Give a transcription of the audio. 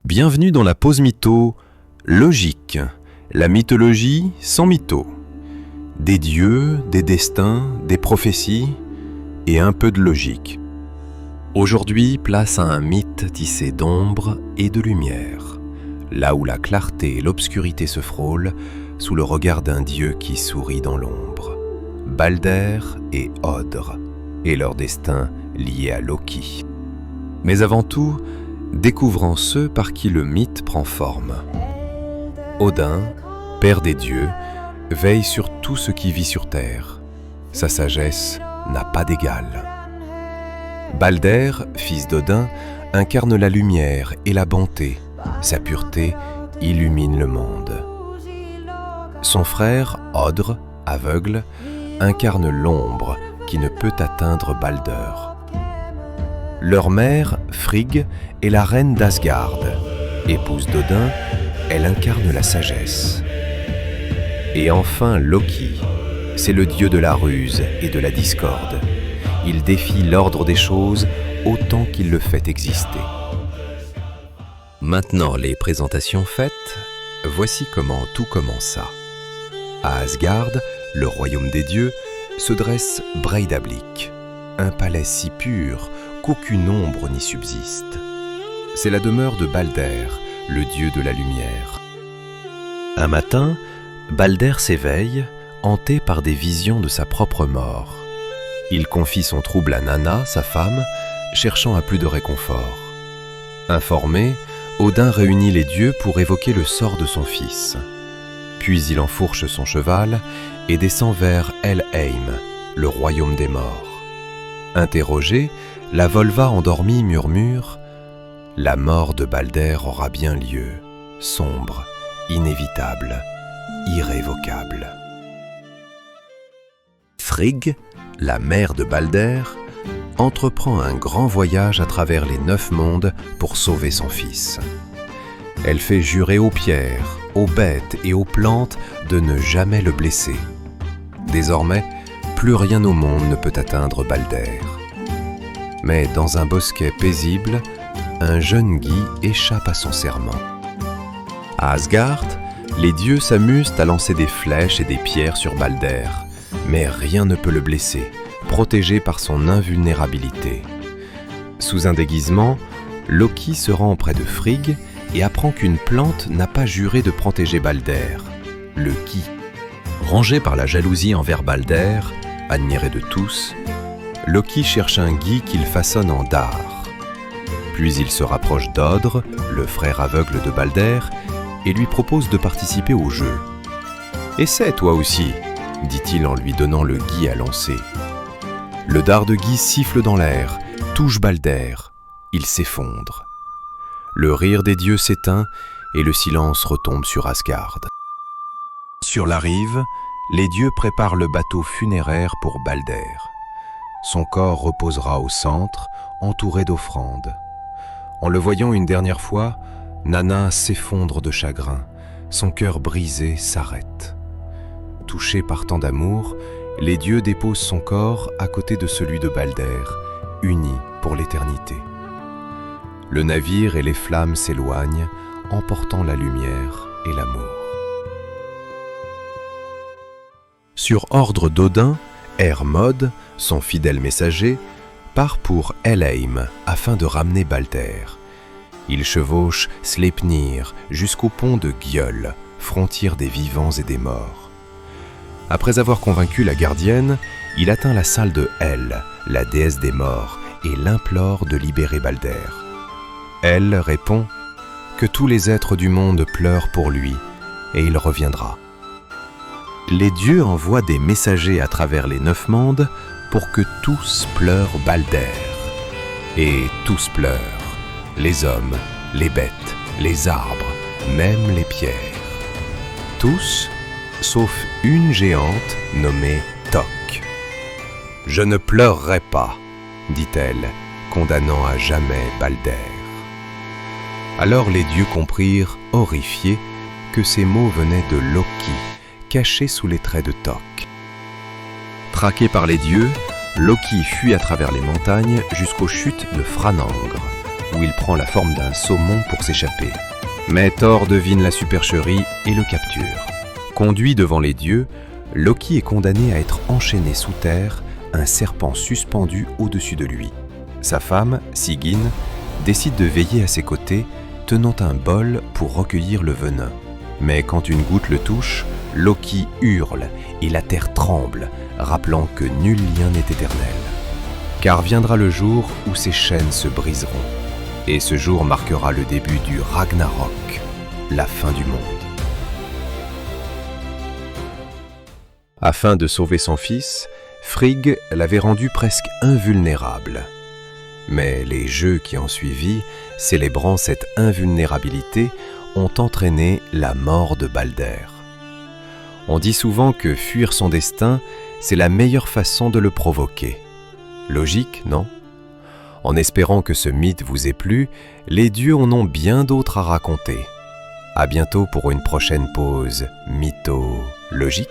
Bienvenue dans la pause mytho, logique, la mythologie sans mytho. Des dieux, des destins, des prophéties et un peu de logique. Aujourd'hui, place à un mythe tissé d'ombre et de lumière, là où la clarté et l'obscurité se frôlent sous le regard d'un dieu qui sourit dans l'ombre. Balder et Odr, et leur destin lié à Loki. Mais avant tout, découvrant ceux par qui le mythe prend forme. Odin, père des dieux, veille sur tout ce qui vit sur terre. Sa sagesse n'a pas d'égal. Balder, fils d'Odin, incarne la lumière et la bonté. Sa pureté illumine le monde. Son frère, Odr, aveugle, incarne l'ombre qui ne peut atteindre Balder. Leur mère, Frigg, est la reine d'Asgard. Épouse d'Odin, elle incarne la sagesse. Et enfin Loki, c'est le dieu de la ruse et de la discorde. Il défie l'ordre des choses autant qu'il le fait exister. Maintenant les présentations faites, voici comment tout commença. À Asgard, le royaume des dieux, se dresse Breidablik, un palais si pur qu'aucune ombre n'y subsiste. C'est la demeure de Balder, le dieu de la lumière. Un matin, Balder s'éveille, hanté par des visions de sa propre mort. Il confie son trouble à Nanna, sa femme, cherchant à plus de réconfort. Informé, Odin réunit les dieux pour évoquer le sort de son fils. Puis il enfourche son cheval et descend vers Helheim, le royaume des morts. Interrogé, la Volva endormie murmure « La mort de Balder aura bien lieu, sombre, inévitable, irrévocable. » Frigg, la mère de Balder, entreprend un grand voyage à travers les 9 mondes pour sauver son fils. Elle fait jurer aux pierres, aux bêtes et aux plantes de ne jamais le blesser. Désormais, plus rien au monde ne peut atteindre Balder. Mais dans un bosquet paisible, un jeune Guy échappe à son serment. À Asgard, les dieux s'amusent à lancer des flèches et des pierres sur Balder, mais rien ne peut le blesser, protégé par son invulnérabilité. Sous un déguisement, Loki se rend auprès de Frigg et apprend qu'une plante n'a pas juré de protéger Balder, le Gui. Rangé par la jalousie envers Balder, admiré de tous, Loki cherche un Gui qu'il façonne en dard. Puis il se rapproche d'Odr, le frère aveugle de Balder, et lui propose de participer au jeu. « Essaie toi aussi !» dit-il en lui donnant le Gui à lancer. Le dard de Gui siffle dans l'air, touche Balder. Il s'effondre. Le rire des dieux s'éteint et le silence retombe sur Asgard. Sur la rive, les dieux préparent le bateau funéraire pour Balder. Son corps reposera au centre, entouré d'offrandes. En le voyant une dernière fois, Nanna s'effondre de chagrin. Son cœur brisé s'arrête. Touché par tant d'amour, les dieux déposent son corps à côté de celui de Balder, unis pour l'éternité. Le navire et les flammes s'éloignent, emportant la lumière et l'amour. Sur ordre d'Odin, Hermod, son fidèle messager, part pour Helheim afin de ramener Balder. Il chevauche Sleipnir jusqu'au pont de Gjöll, frontière des vivants et des morts. Après avoir convaincu la gardienne, il atteint la salle de Hel, la déesse des morts, et l'implore de libérer Balder. Elle répond que tous les êtres du monde pleurent pour lui, et il reviendra. Les dieux envoient des messagers à travers les 9 mondes pour que tous pleurent Balder. Et tous pleurent, les hommes, les bêtes, les arbres, même les pierres. Tous, sauf une géante nommée Tok. « Je ne pleurerai pas », dit-elle, condamnant à jamais Balder. Alors les dieux comprirent, horrifiés, que ces mots venaient de Loki, caché sous les traits de Tok. Traqué par les dieux, Loki fuit à travers les montagnes jusqu'aux chutes de Franangr, où il prend la forme d'un saumon pour s'échapper. Mais Thor devine la supercherie et le capture. Conduit devant les dieux, Loki est condamné à être enchaîné sous terre, un serpent suspendu au-dessus de lui. Sa femme, Sigyn, décide de veiller à ses côtés, tenant un bol pour recueillir le venin. Mais quand une goutte le touche, Loki hurle et la terre tremble, rappelant que nul lien n'est éternel. Car viendra le jour où ces chaînes se briseront. Et ce jour marquera le début du Ragnarok, la fin du monde. Afin de sauver son fils, Frigg l'avait rendu presque invulnérable. Mais les jeux qui ont suivi, célébrant cette invulnérabilité, ont entraîné la mort de Balder. On dit souvent que fuir son destin, c'est la meilleure façon de le provoquer. Logique, non ? En espérant que ce mythe vous ait plu, les dieux en ont bien d'autres à raconter. À bientôt pour une prochaine pause mythologique.